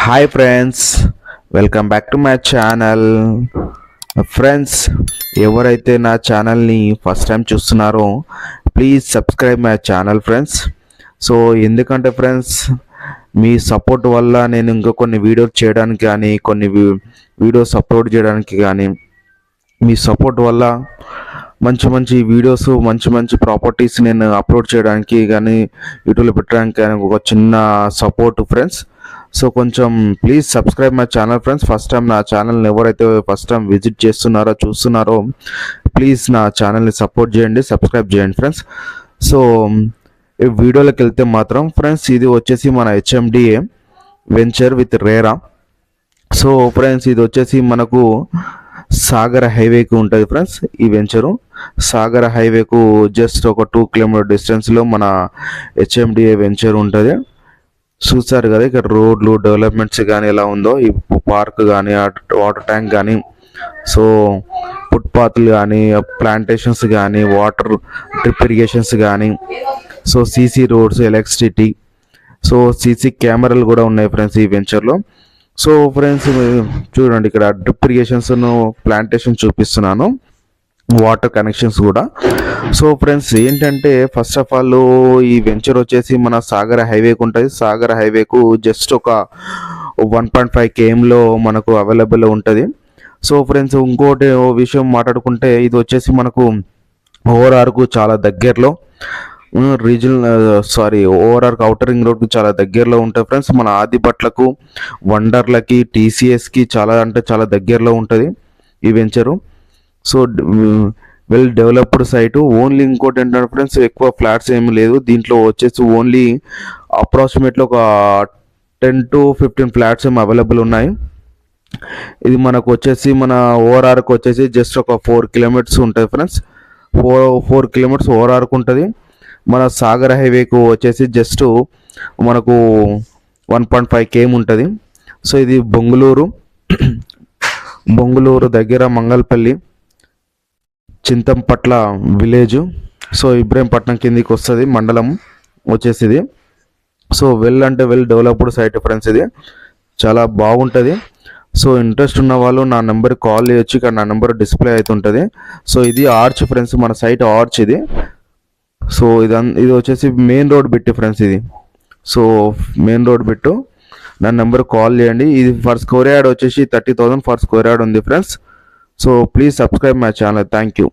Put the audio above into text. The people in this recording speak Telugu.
Hi friends, welcome back to my channel. Friends, ఎవరైతే నా ఛానల్ని ఫస్ట్ టైం చూస్తున్నారో please subscribe my channel friends. So ఎందుకంటే ఫ్రెండ్స్, మీ సపోర్ట్ వల్ల నేను ఇంకా కొన్ని వీడియోస్ చేయడానికి కానీ కొన్ని వీడియోస్ అప్లోడ్ చేయడానికి కానీ మీ సపోర్ట్ వల్ల మంచి మంచి వీడియోస్ మంచి మంచి ప్రాపర్టీస్ నేను అప్లోడ్ చేయడానికి కానీ యూట్యూబ్లో పెట్టడానికి కానీ ఒక చిన్న సపోర్ట్ ఫ్రెండ్స్. సో కొంచెం please subscribe my channel friends. First time నా ఛానల్ని ఎవరైతే ఫస్ట్ టైం విజిట్ చేస్తున్నారో చూస్తున్నారో ప్లీజ్ నా ఛానల్ని సపోర్ట్ చేయండి, సబ్స్క్రైబ్ చేయండి ఫ్రెండ్స్. సో ఈ వీడియోలోకి వెళ్తే మాత్రం ఫ్రెండ్స్, ఇది వచ్చేసి మన HMDA venture with RERA. So friends, ఇది వచ్చేసి మనకు సాగర్ హైవేకు ఉంటుంది ఫ్రెండ్స్. ఈ వెంచరు సాగర్ హైవేకు జస్ట్ ఒక 2 కిలోమీటర్ డిస్టెన్స్లో మన హెచ్ఎండిఏ వెంచర్ ఉంటుంది. చూసారు కదా ఇక్కడ రోడ్లు డెవలప్మెంట్స్ కానీ ఎలా ఉందో, ఈ పార్క్ కానీ వాటర్ ట్యాంక్ కానీ, సో ఫుట్పాత్లు కానీ ప్లాంటేషన్స్ కానీ వాటర్ డ్రిప్ ఇరిగేషన్స్ కానీ, so CC roads, electricity, so CC కెమెరాలు కూడా ఉన్నాయి ఫ్రెండ్స్ ఈ వెంచర్లో. సో ఫ్రెండ్స్ చూడండి, ఇక్కడ డ్రిప్ ఇరిగేషన్స్ ప్లాంటేషన్ చూపిస్తున్నాను, వాటర్ కనెక్షన్స్ కూడా. సో ఫ్రెండ్స్ ఏంటంటే, ఫస్ట్ ఆఫ్ ఆల్ ఈ వెంచర్ వచ్చేసి మన సాగర్ హైవేకు ఉంటుంది. సాగర్ హైవేకు జస్ట్ ఒక 1.5 kmలో మనకు అవైలబుల్ ఉంటుంది. సో ఫ్రెండ్స్ ఇంకోటి విషయం మాట్లాడుకుంటే, ఇది వచ్చేసి మనకు ఓఆర్ఆర్కు చాలా దగ్గరలో, ఓఆర్ఆర్కు అవుటర్ రింగ్ రోడ్కు చాలా దగ్గరలో ఉంటాయి ఫ్రెండ్స్. మన ఆదిబట్లకు, వండర్లకి, టీసీఎస్కి చాలా అంటే చాలా దగ్గరలో ఉంటుంది ఈ venture. So well developed site. Only ఇంకోటి ఏంటంటే ఫ్రెండ్స్, ఎక్కువ ఫ్లాట్స్ ఏమీ లేదు దీంట్లో. వచ్చేసి ఓన్లీ అప్రాక్సిమేట్లీ ఒక 10 to 15 ఫ్లాట్స్ ఏమో అవైలబుల్ ఉన్నాయి. ఇది మనకు వచ్చేసి మన ఓఆర్ఆర్కి వచ్చేసి జస్ట్ ఒక 4 kilometers ఉంటుంది ఫ్రెండ్స్. 4 kilometers ఓఆర్ఆర్కి ఉంటుంది. మన సాగర్ హైవేకు వచ్చేసి జస్ట్ మనకు 1.5 km ఉంటుంది. సో ఇది బొంగుళూరు దగ్గర మంగళపల్లి చింతంపట్ల విలేజ్. సో ఇబ్రహీంపట్నం కిందికి వస్తుంది మండలం వచ్చేసి ఇది. సో వెల్ అంటే వెల్ డెవలప్డ్ సైట్ ఫ్రెండ్స్, ఇది చాలా బాగుంటుంది. సో ఇంట్రెస్ట్ ఉన్న వాళ్ళు నా నెంబర్ కాల్ చేయొచ్చు, ఇక్కడ నా నెంబర్ డిస్ప్లే అవుతుంటుంది. సో ఇది ఆర్చ్ ఫ్రెండ్స్, మన సైట్ ఆర్చ్ ఇది. సో ఇది వచ్చేసి మెయిన్ రోడ్ బిట్ ఫ్రెండ్స్ ఇది. సో మెయిన్ రోడ్ బిట్టు, నా నెంబర్ కాల్ చేయండి. ఇది ఫర్ స్క్వేర్ యార్డ్ వచ్చేసి 30,000 ఫర్ స్క్వేర్ యార్డ్ ఉంది friends. So please subscribe my channel. Thank you.